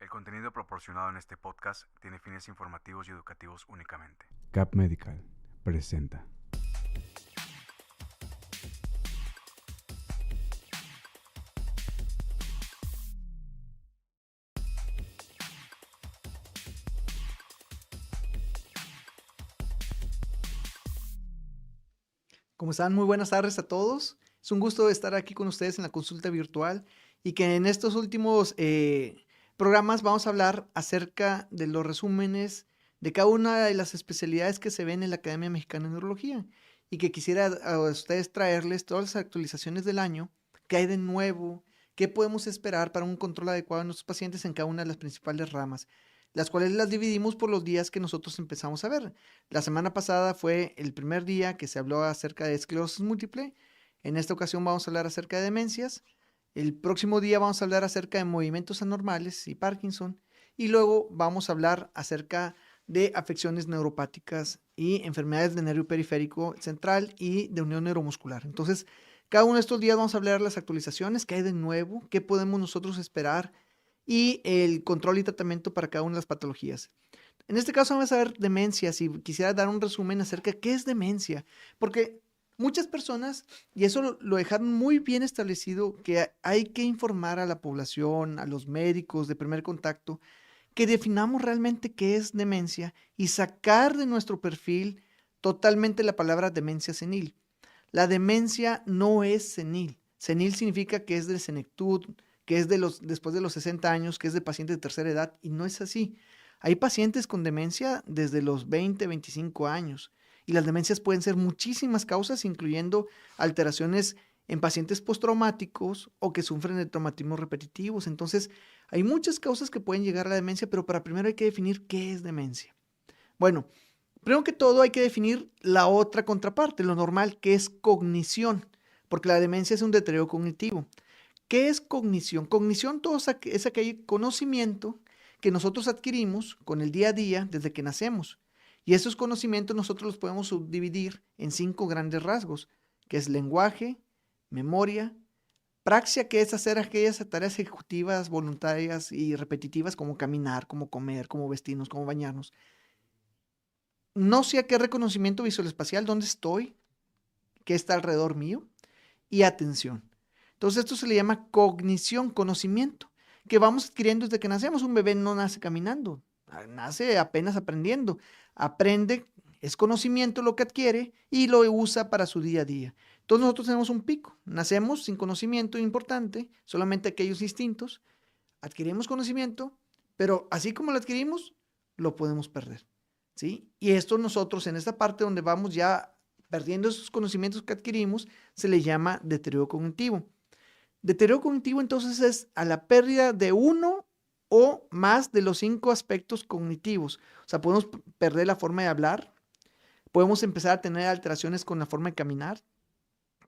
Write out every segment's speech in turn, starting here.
El contenido proporcionado en este podcast tiene fines informativos y educativos únicamente. Cap Medical presenta. ¿Cómo están? Muy buenas tardes a todos. Es un gusto estar aquí con ustedes en la consulta virtual y que en estos últimos programas vamos a hablar acerca de los resúmenes de cada una de las especialidades que se ven en la Academia Mexicana de Neurología y que quisiera a ustedes traerles todas las actualizaciones del año, qué hay de nuevo, qué podemos esperar para un control adecuado de nuestros pacientes en cada una de las principales ramas, las cuales las dividimos por los días que nosotros empezamos a ver. La semana pasada fue el primer día que se habló acerca de esclerosis múltiple. En esta ocasión vamos a hablar acerca de demencias. El próximo día vamos a hablar acerca de movimientos anormales y Parkinson. Y luego vamos a hablar acerca de afecciones neuropáticas y enfermedades del nervio periférico central y de unión neuromuscular. Entonces, cada uno de estos días vamos a hablar de las actualizaciones, qué hay de nuevo, qué podemos nosotros esperar y el control y tratamiento para cada una de las patologías. En este caso vamos a ver demencia, si quisiera dar un resumen acerca de qué es demencia, porque muchas personas, y eso lo dejaron muy bien establecido, que hay que informar a la población, a los médicos de primer contacto, que definamos realmente qué es demencia y sacar de nuestro perfil totalmente la palabra demencia senil. La demencia no es senil. Senil significa que es de senectud, que es después de los 60 años, que es de paciente de tercera edad, y no es así. Hay pacientes con demencia desde los 20, 25 años, y las demencias pueden ser muchísimas causas, incluyendo alteraciones en pacientes postraumáticos o que sufren de traumatismos repetitivos. Entonces, hay muchas causas que pueden llegar a la demencia, pero para primero hay que definir qué es demencia. Bueno, primero que todo hay que definir la otra contraparte, lo normal, que es cognición, porque la demencia es un deterioro cognitivo. ¿Qué es cognición? Cognición es aquel conocimiento que nosotros adquirimos con el día a día desde que nacemos. Y esos conocimientos nosotros los podemos subdividir en 5 grandes rasgos, que es lenguaje, memoria, praxia, que es hacer aquellas tareas ejecutivas, voluntarias y repetitivas como caminar, como comer, como vestirnos, como bañarnos. No sé a qué reconocimiento visual espacial, dónde estoy, qué está alrededor mío, y atención. Entonces esto se le llama cognición, conocimiento, que vamos adquiriendo desde que nacemos. Un bebé no nace caminando, nace apenas aprendiendo. Aprende, es conocimiento lo que adquiere y lo usa para su día a día. Entonces nosotros tenemos un pico, nacemos sin conocimiento importante, solamente aquellos instintos, adquirimos conocimiento, pero así como lo adquirimos, lo podemos perder, ¿sí? Y esto nosotros en esta parte donde vamos ya perdiendo esos conocimientos que adquirimos, se le llama deterioro cognitivo. Deterioro cognitivo entonces es a la pérdida de uno o más de los 5 aspectos cognitivos. O sea, podemos perder la forma de hablar, podemos empezar a tener alteraciones con la forma de caminar,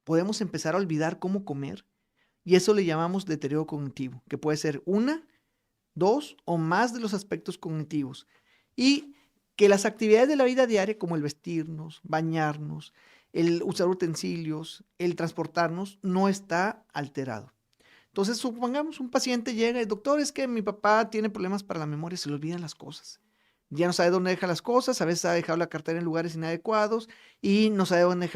podemos empezar a olvidar cómo comer, y eso le llamamos deterioro cognitivo, que puede ser una, dos o más de los aspectos cognitivos. Y que las actividades de la vida diaria, como el vestirnos, bañarnos, el usar utensilios, el transportarnos, no está alterado. Entonces, supongamos un paciente llega y, doctor, es que mi papá tiene problemas para la memoria, se le olvidan las cosas. Ya no sabe dónde deja las cosas, a veces ha dejado la cartera en lugares inadecuados y no sabe dónde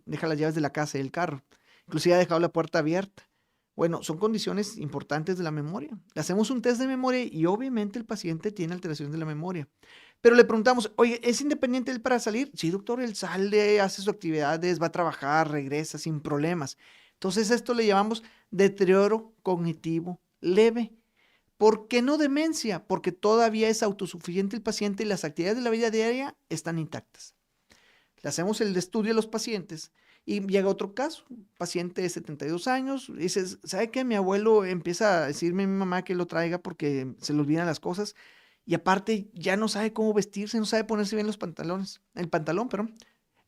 deja las llaves de la casa y del carro. Inclusive ha dejado la puerta abierta. Bueno, son condiciones importantes de la memoria. Le hacemos un test de memoria y obviamente el paciente tiene alteraciones de la memoria. Pero le preguntamos, oye, ¿es independiente él para salir? Sí, doctor, él sale, hace sus actividades, va a trabajar, regresa sin problemas. Entonces esto le llamamos deterioro cognitivo leve. ¿Por qué no demencia? Porque todavía es autosuficiente el paciente y las actividades de la vida diaria están intactas. Le hacemos el estudio a los pacientes y llega otro caso, paciente de 72 años, y dices, ¿sabe qué? Mi abuelo empieza a decirme a mi mamá que lo traiga porque se le olvidan las cosas y aparte ya no sabe cómo vestirse, no sabe ponerse bien los pantalones, el pantalón, perdón.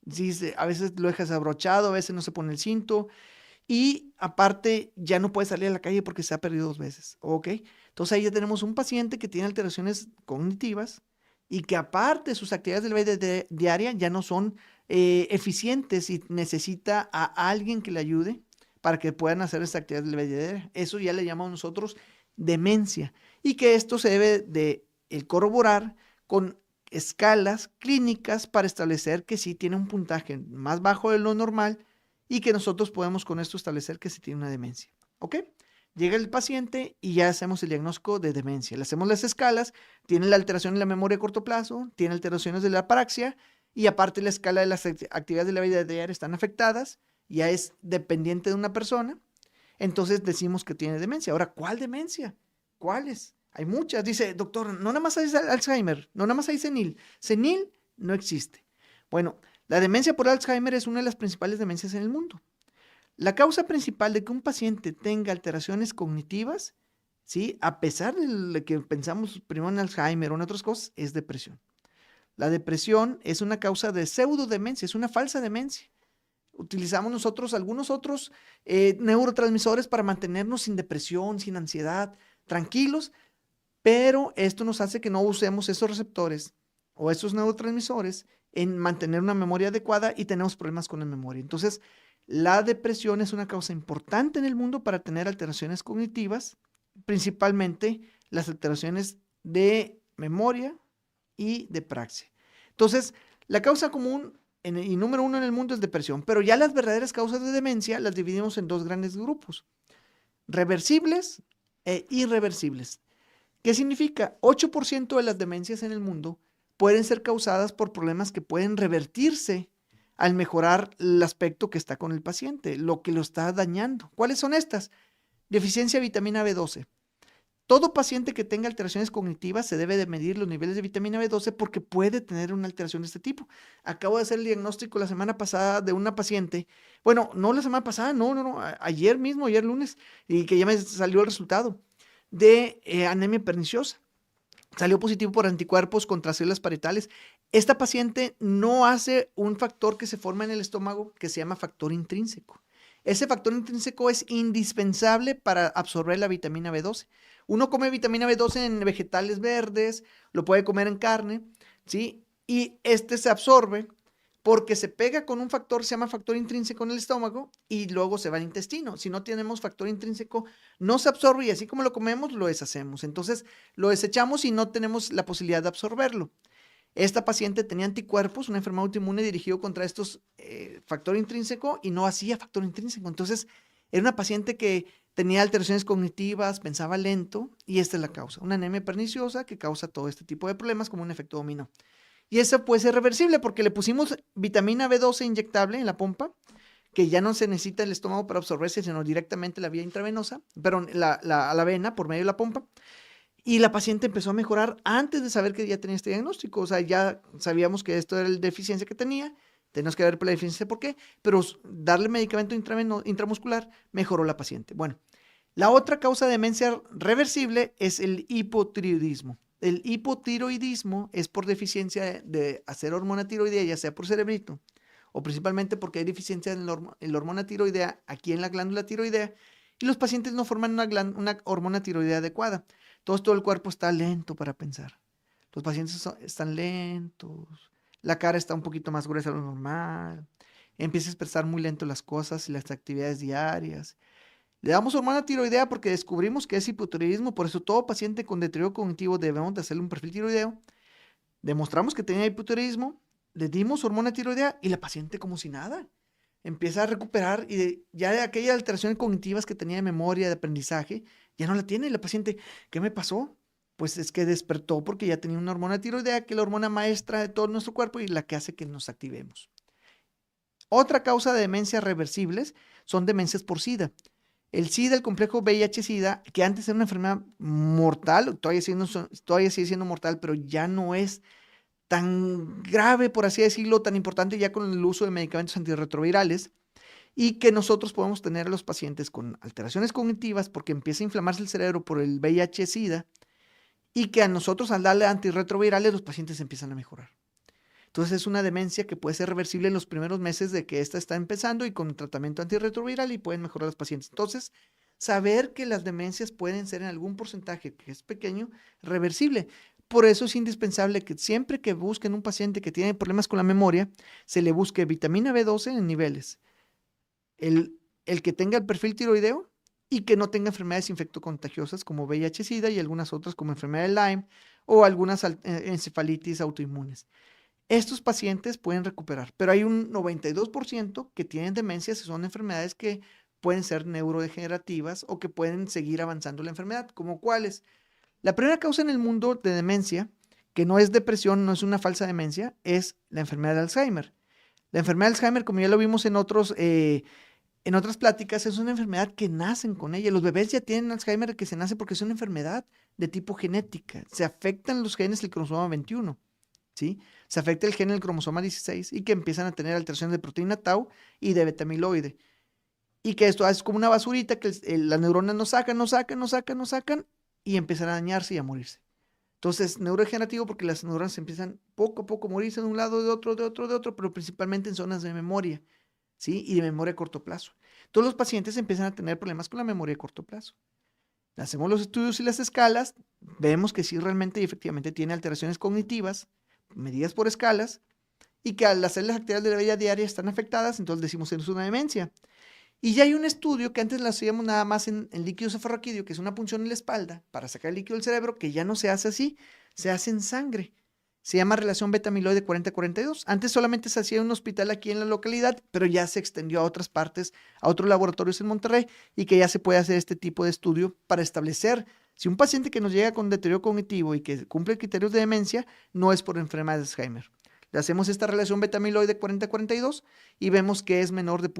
Dice, a veces lo dejas abrochado, a veces no se pone el cinto y aparte ya no puede salir a la calle porque se ha perdido 2 veces, ¿ok? Entonces ahí ya tenemos un paciente que tiene alteraciones cognitivas y que aparte sus actividades de la vida diaria ya no son eficientes y necesita a alguien que le ayude para que puedan hacer esta actividad de la vida diaria. Eso ya le llamamos nosotros demencia. y que esto se debe de corroborar con escalas clínicas para establecer que sí tiene un puntaje más bajo de lo normal y que nosotros podemos con esto establecer que sí tiene una demencia. ¿Ok? Llega el paciente y ya hacemos el diagnóstico de demencia. Le hacemos las escalas, tiene la alteración en la memoria a corto plazo, tiene alteraciones de la aparaxia y aparte la escala de las actividades de la vida diaria están afectadas, ya es dependiente de una persona, entonces decimos que tiene demencia. Ahora, ¿cuál demencia? ¿Cuáles? Hay muchas. Dice, doctor, no nada más hay Alzheimer, no nada más hay senil. Senil no existe. Bueno, la demencia por Alzheimer es una de las principales demencias en el mundo. La causa principal de que un paciente tenga alteraciones cognitivas, ¿sí? A pesar de que pensamos primero en Alzheimer o en otras cosas, es depresión. La depresión es una causa de pseudodemencia, es una falsa demencia. Utilizamos nosotros algunos otros neurotransmisores para mantenernos sin depresión, sin ansiedad, tranquilos, pero esto nos hace que no usemos esos receptores o esos neurotransmisores en mantener una memoria adecuada y tenemos problemas con la memoria. Entonces, la depresión es una causa importante en el mundo para tener alteraciones cognitivas, principalmente las alteraciones de memoria y de praxia. Entonces, la causa común y número uno en el mundo es depresión, pero ya las verdaderas causas de demencia las dividimos en dos grandes grupos, reversibles e irreversibles. ¿Qué significa? 8% de las demencias en el mundo pueden ser causadas por problemas que pueden revertirse al mejorar el aspecto que está con el paciente, lo que lo está dañando. ¿Cuáles son estas? Deficiencia de vitamina B12. Todo paciente que tenga alteraciones cognitivas se debe de medir los niveles de vitamina B12 porque puede tener una alteración de este tipo. Acabo de hacer el diagnóstico la semana pasada de una paciente, bueno, no la semana pasada, no, ayer mismo, ayer lunes, y que ya me salió el resultado de anemia perniciosa. Salió positivo por anticuerpos contra células parietales. Esta paciente no hace un factor que se forma en el estómago que se llama factor intrínseco. Ese factor intrínseco es indispensable para absorber la vitamina B12. Uno come vitamina B12 en vegetales verdes, lo puede comer en carne, ¿sí? Y este se absorbe porque se pega con un factor que se llama factor intrínseco en el estómago y luego se va al intestino. Si no tenemos factor intrínseco, no se absorbe y así como lo comemos, lo deshacemos. Entonces, lo desechamos y no tenemos la posibilidad de absorberlo. Esta paciente tenía anticuerpos, una enfermedad autoinmune dirigido contra estos factor intrínseco y no hacía factor intrínseco. Entonces, era una paciente que tenía alteraciones cognitivas, pensaba lento y esta es la causa. Una anemia perniciosa que causa todo este tipo de problemas como un efecto dominó. Y eso puede ser reversible porque le pusimos vitamina B12 inyectable en la pompa, que ya no se necesita el estómago para absorberse, sino directamente la vía intravenosa, pero a la vena por medio de la pompa. Y la paciente empezó a mejorar antes de saber que ya tenía este diagnóstico. O sea, ya sabíamos que esto era la deficiencia que tenía, tenemos que ver por la deficiencia por qué, pero darle medicamento intramuscular mejoró la paciente. Bueno, la otra causa de demencia reversible es el hipotiroidismo. El hipotiroidismo es por deficiencia de hacer hormona tiroidea, ya sea por cerebrito, o principalmente porque hay deficiencia en la hormona tiroidea aquí en la glándula tiroidea, y los pacientes no forman una hormona tiroidea adecuada. Entonces todo el cuerpo está lento para pensar. Los pacientes están lentos, la cara está un poquito más gruesa de lo normal, empieza a expresar muy lento las cosas y las actividades diarias. Le damos hormona tiroidea porque descubrimos que es hipotiroidismo, por eso todo paciente con deterioro cognitivo debemos de hacerle un perfil tiroideo. Demostramos que tenía hipotiroidismo, le dimos hormona tiroidea y la paciente como si nada. Empieza a recuperar y ya de aquellas alteraciones cognitivas que tenía de memoria, de aprendizaje, ya no la tiene. Y la paciente, ¿qué me pasó? Pues es que despertó porque ya tenía una hormona tiroidea, que es la hormona maestra de todo nuestro cuerpo y la que hace que nos activemos. Otra causa de demencias reversibles son demencias por SIDA. El SIDA, el complejo VIH-SIDA, que antes era una enfermedad mortal, todavía sigue siendo mortal, pero ya no es tan grave, por así decirlo, tan importante ya con el uso de medicamentos antirretrovirales, y que nosotros podemos tener a los pacientes con alteraciones cognitivas porque empieza a inflamarse el cerebro por el VIH-SIDA, y que a nosotros al darle antirretrovirales los pacientes empiezan a mejorar. Entonces es una demencia que puede ser reversible en los primeros meses de que esta está empezando y con tratamiento antirretroviral y pueden mejorar los pacientes. Entonces, saber que las demencias pueden ser en algún porcentaje que es pequeño, reversible. Por eso es indispensable que siempre que busquen un paciente que tiene problemas con la memoria, se le busque vitamina B12 en niveles. El que tenga el perfil tiroideo y que no tenga enfermedades infectocontagiosas como VIH-Sida y algunas otras como enfermedad de Lyme o algunas encefalitis autoinmunes. Estos pacientes pueden recuperar, pero hay un 92% que tienen demencias y son enfermedades que pueden ser neurodegenerativas o que pueden seguir avanzando la enfermedad, como cuáles. La primera causa en el mundo de demencia, que no es depresión, no es una falsa demencia, es la enfermedad de Alzheimer. La enfermedad de Alzheimer, como ya lo vimos en otras pláticas, es una enfermedad que nacen con ella. Los bebés ya tienen Alzheimer que se nace porque es una enfermedad de tipo genética. Se afectan los genes del cromosoma 21, ¿sí? Se afecta el gen del cromosoma 16 y que empiezan a tener alteraciones de proteína tau y de beta-amiloide. Y que esto es como una basurita que las neuronas no sacan y empiezan a dañarse y a morirse. Entonces, neurodegenerativo porque las neuronas empiezan poco a poco a morirse de un lado, de otro, pero principalmente en zonas de memoria, ¿sí? Y de memoria a corto plazo. Todos los pacientes empiezan a tener problemas con la memoria a corto plazo. Hacemos los estudios y las escalas, vemos que sí realmente y efectivamente tiene alteraciones cognitivas, medidas por escalas, y que las células activas de la vida diaria están afectadas, entonces decimos que es una demencia. Y ya hay un estudio que antes lo hacíamos nada más en líquido cefalorraquídeo, que es una punción en la espalda para sacar el líquido del cerebro, que ya no se hace así, se hace en sangre. Se llama relación beta-amiloide 40-42. Antes solamente se hacía en un hospital aquí en la localidad, pero ya se extendió a otras partes, a otros laboratorios en Monterrey, y que ya se puede hacer este tipo de estudio para establecer si un paciente que nos llega con deterioro cognitivo y que cumple criterios de demencia no es por enfermedad de Alzheimer. Le hacemos esta relación beta-amiloide 40-42 y vemos que es menor de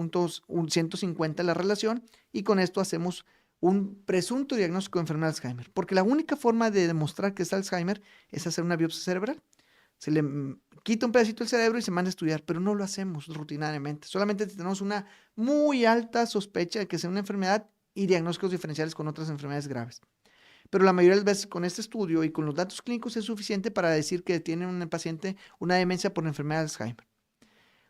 150 la relación, y con esto hacemos un presunto diagnóstico de enfermedad de Alzheimer, porque la única forma de demostrar que es Alzheimer es hacer una biopsia cerebral. Se le quita un pedacito del cerebro y se manda a estudiar, pero no lo hacemos rutinariamente. Solamente tenemos una muy alta sospecha de que sea una enfermedad y diagnósticos diferenciales con otras enfermedades graves. Pero la mayoría de las veces con este estudio y con los datos clínicos es suficiente para decir que tiene un paciente una demencia por enfermedad de Alzheimer.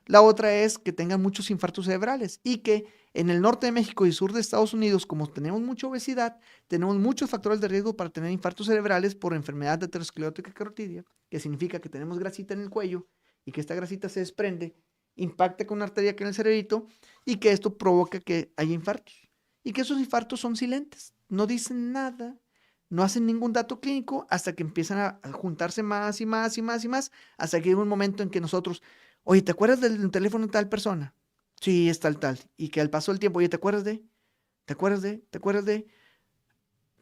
La otra es que tengan muchos infartos cerebrales y que en el norte de México y sur de Estados Unidos, como tenemos mucha obesidad, tenemos muchos factores de riesgo para tener infartos cerebrales por enfermedad de aterosclerótica carotidia, que significa que tenemos grasita en el cuello y que esta grasita se desprende, impacta con una arteria que en el cerebrito y que esto provoca que haya infartos. Y que esos infartos son silentes, no dicen nada, no hacen ningún dato clínico hasta que empiezan a juntarse más y más, hasta que llega un momento en que nosotros, oye, ¿te acuerdas del teléfono de tal persona? Sí, es tal. Y que al paso del tiempo, oye, ¿te acuerdas de?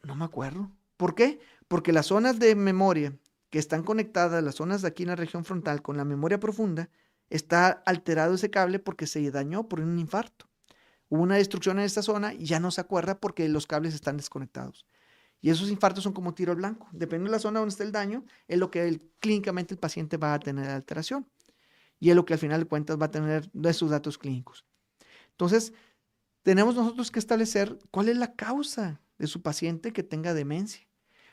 No me acuerdo. ¿Por qué? Porque las zonas de memoria que están conectadas, las zonas de aquí en la región frontal con la memoria profunda, está alterado ese cable porque se dañó por un infarto. Hubo una destrucción en esta zona y ya no se acuerda porque los cables están desconectados. Y esos infartos son como tiro al blanco. Dependiendo de la zona donde esté el daño, es lo que clínicamente el paciente va a tener alteración. Y es lo que al final de cuentas va a tener de sus datos clínicos. Entonces, tenemos nosotros que establecer cuál es la causa de su paciente que tenga demencia.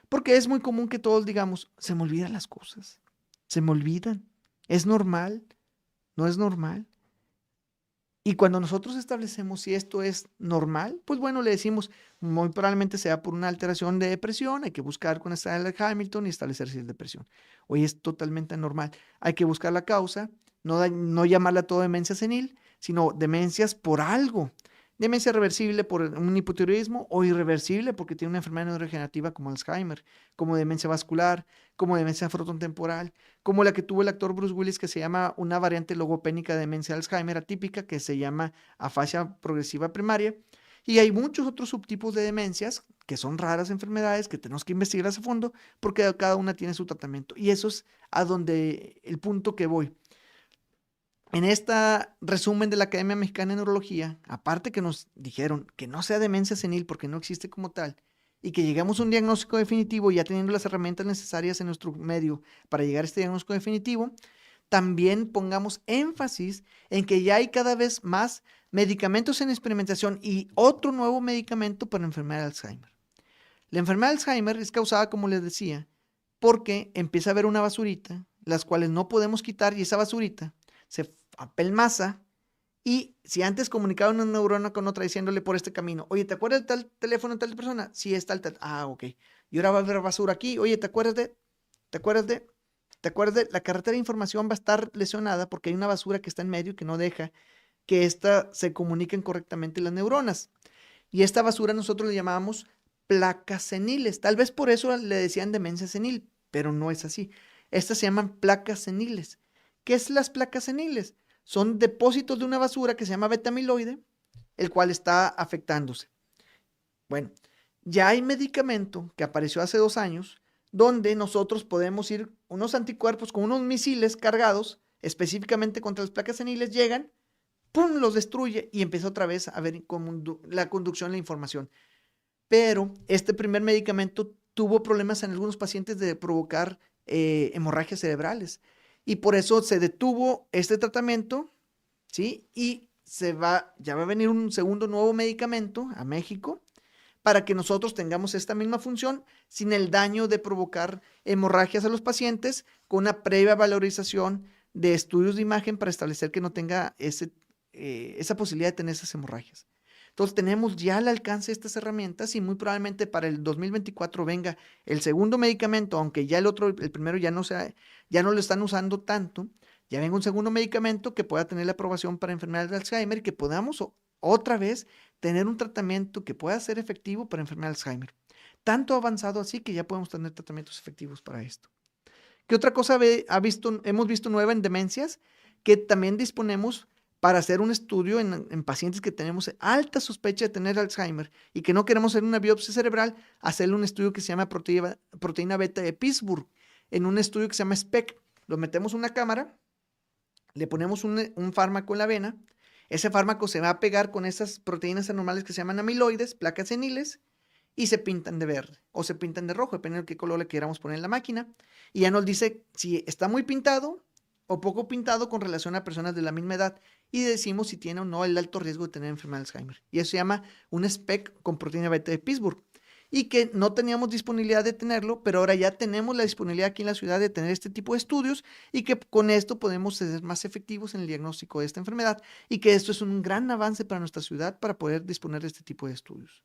Porque es muy común que todos digamos, se me olvidan las cosas. Se me olvidan. ¿Es normal? ¿No es normal? Y cuando nosotros establecemos si esto es normal, pues bueno, le decimos, muy probablemente sea por una alteración de depresión, hay que buscar con esta de Hamilton y establecer si es depresión. Hoy es totalmente normal. Hay que buscar la causa, no llamarla todo demencia senil, sino demencias por algo. Demencia reversible por un hipotiroidismo o irreversible porque tiene una enfermedad neurodegenerativa como Alzheimer, como demencia vascular, como demencia frontotemporal, como la que tuvo el actor Bruce Willis, que se llama una variante logopénica de demencia de Alzheimer atípica, que se llama afasia progresiva primaria. Y hay muchos otros subtipos de demencias que son raras enfermedades que tenemos que investigar a fondo porque cada una tiene su tratamiento. Y eso es a donde el punto que voy. En este resumen de la Academia Mexicana de Neurología, aparte que nos dijeron que no sea demencia senil porque no existe como tal, y que llegamos a un diagnóstico definitivo ya teniendo las herramientas necesarias en nuestro medio para llegar a este diagnóstico definitivo, también pongamos énfasis en que ya hay cada vez más medicamentos en experimentación y otro nuevo medicamento para la enfermedad de Alzheimer. La enfermedad de Alzheimer es causada, como les decía, porque empieza a haber una basurita, las cuales no podemos quitar, y esa basurita se apelmaza, y si antes comunicaba una neurona con otra diciéndole por este camino, oye, ¿te acuerdas de tal teléfono de tal persona? Sí, es tal. Ah, ok. Y ahora va a haber basura aquí. Oye, ¿te acuerdas de? La carretera de información va a estar lesionada porque hay una basura que está en medio que no deja que se comuniquen correctamente las neuronas. Y esta basura nosotros le llamábamos placas seniles. Tal vez por eso le decían demencia senil, pero no es así. Estas se llaman placas seniles. ¿Qué es las placas seniles? Son depósitos de una basura que se llama beta-amiloide, el cual está afectándose. Bueno, ya hay medicamento que apareció hace 2 años, donde nosotros podemos ir, unos anticuerpos con unos misiles cargados, específicamente contra las placas seniles, llegan, ¡pum!, los destruye y empieza otra vez a ver la conducción de la información. Pero este primer medicamento tuvo problemas en algunos pacientes de provocar hemorragias cerebrales. Y por eso se detuvo este tratamiento, ¿sí? Y ya va a venir un segundo nuevo medicamento a México para que nosotros tengamos esta misma función sin el daño de provocar hemorragias a los pacientes, con una previa valorización de estudios de imagen para establecer que no tenga esa posibilidad de tener esas hemorragias. Entonces tenemos ya al alcance estas herramientas y muy probablemente para el 2024 venga el segundo medicamento, aunque ya el primero ya no lo están usando tanto, ya venga un segundo medicamento que pueda tener la aprobación para enfermedades de Alzheimer y que podamos otra vez tener un tratamiento que pueda ser efectivo para enfermedad de Alzheimer. Tanto avanzado así que ya podemos tener tratamientos efectivos para esto. ¿Qué otra cosa hemos visto nueva en demencias? Que también disponemos para hacer un estudio en pacientes que tenemos alta sospecha de tener Alzheimer y que no queremos hacer una biopsia cerebral, hacerle un estudio que se llama proteína beta de Pittsburgh, en un estudio que se llama SPECT. Lo metemos en una cámara, le ponemos un fármaco en la vena, ese fármaco se va a pegar con esas proteínas anormales que se llaman amiloides, placas seniles, y se pintan de verde o se pintan de rojo, dependiendo de qué color le queramos poner en la máquina. Y ya nos dice si está muy pintado o poco pintado con relación a personas de la misma edad. Y decimos si tiene o no el alto riesgo de tener enfermedad de Alzheimer. Y eso se llama un SPECT con proteína beta de Pittsburgh. Y que no teníamos disponibilidad de tenerlo, pero ahora ya tenemos la disponibilidad aquí en la ciudad de tener este tipo de estudios y que con esto podemos ser más efectivos en el diagnóstico de esta enfermedad y que esto es un gran avance para nuestra ciudad para poder disponer de este tipo de estudios.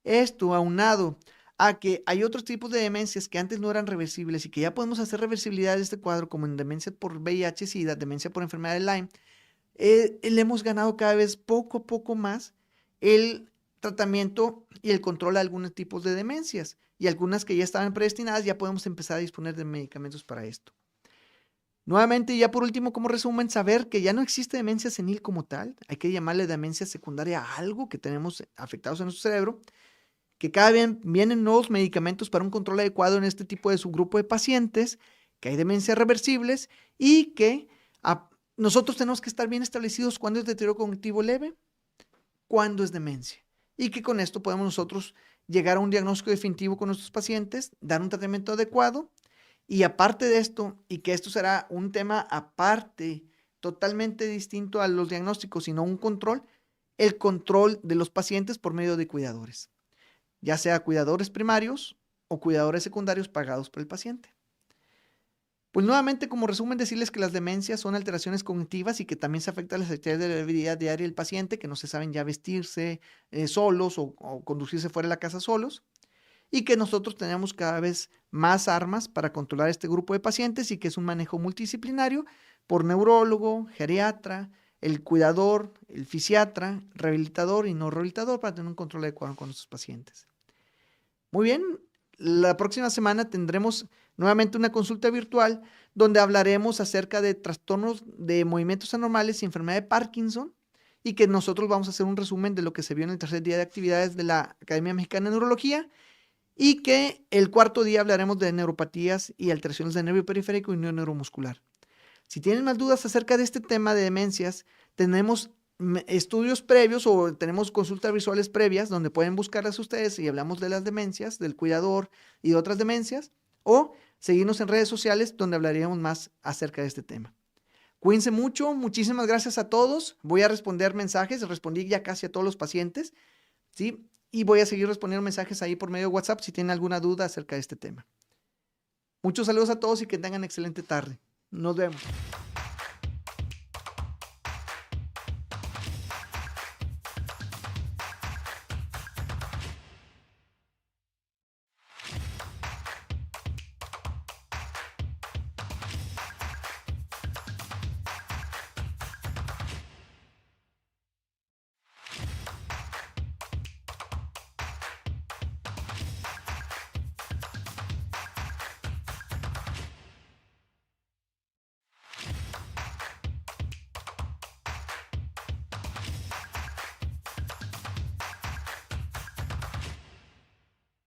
Esto aunado a que hay otros tipos de demencias que antes no eran reversibles y que ya podemos hacer reversibilidad de este cuadro, como en demencia por VIH-Sida, demencia por enfermedad de Lyme, le hemos ganado cada vez poco a poco más el tratamiento y el control a algunos tipos de demencias, y algunas que ya estaban predestinadas ya podemos empezar a disponer de medicamentos para esto. Nuevamente, ya por último, como resumen, saber que ya no existe demencia senil como tal, hay que llamarle demencia secundaria a algo que tenemos afectados en nuestro cerebro, que cada vez vienen nuevos medicamentos para un control adecuado en este tipo de subgrupo de pacientes, que hay demencias reversibles y que nosotros tenemos que estar bien establecidos cuándo es deterioro cognitivo leve, cuándo es demencia. Y que con esto podemos nosotros llegar a un diagnóstico definitivo con nuestros pacientes, dar un tratamiento adecuado. Y aparte de esto, y que esto será un tema aparte, totalmente distinto a los diagnósticos, sino un control, el control de los pacientes por medio de cuidadores, ya sea cuidadores primarios o cuidadores secundarios pagados por el paciente. Pues nuevamente, como resumen, decirles que las demencias son alteraciones cognitivas y que también se afectan las actividades de la vida diaria del paciente, que no se saben ya vestirse solos o conducirse fuera de la casa solos, y que nosotros tenemos cada vez más armas para controlar este grupo de pacientes y que es un manejo multidisciplinario por neurólogo, geriatra, el cuidador, el fisiatra, rehabilitador y no rehabilitador para tener un control adecuado con nuestros pacientes. Muy bien, la próxima semana tendremos nuevamente una consulta virtual donde hablaremos acerca de trastornos de movimientos anormales y enfermedad de Parkinson y que nosotros vamos a hacer un resumen de lo que se vio en el tercer día de actividades de la Academia Mexicana de Neurología y que el cuarto día hablaremos de neuropatías y alteraciones del nervio periférico y neuromuscular. Si tienen más dudas acerca de este tema de demencias, tenemos estudios previos o tenemos consultas visuales previas donde pueden buscarlas ustedes y hablamos de las demencias, del cuidador y de otras demencias, o seguirnos en redes sociales donde hablaríamos más acerca de este tema. Cuídense mucho, muchísimas gracias a todos. Voy a responder mensajes, respondí ya casi a todos los pacientes, ¿sí? Y voy a seguir respondiendo mensajes ahí por medio de WhatsApp si tienen alguna duda acerca de este tema. Muchos saludos a todos y que tengan excelente tarde. Nos vemos.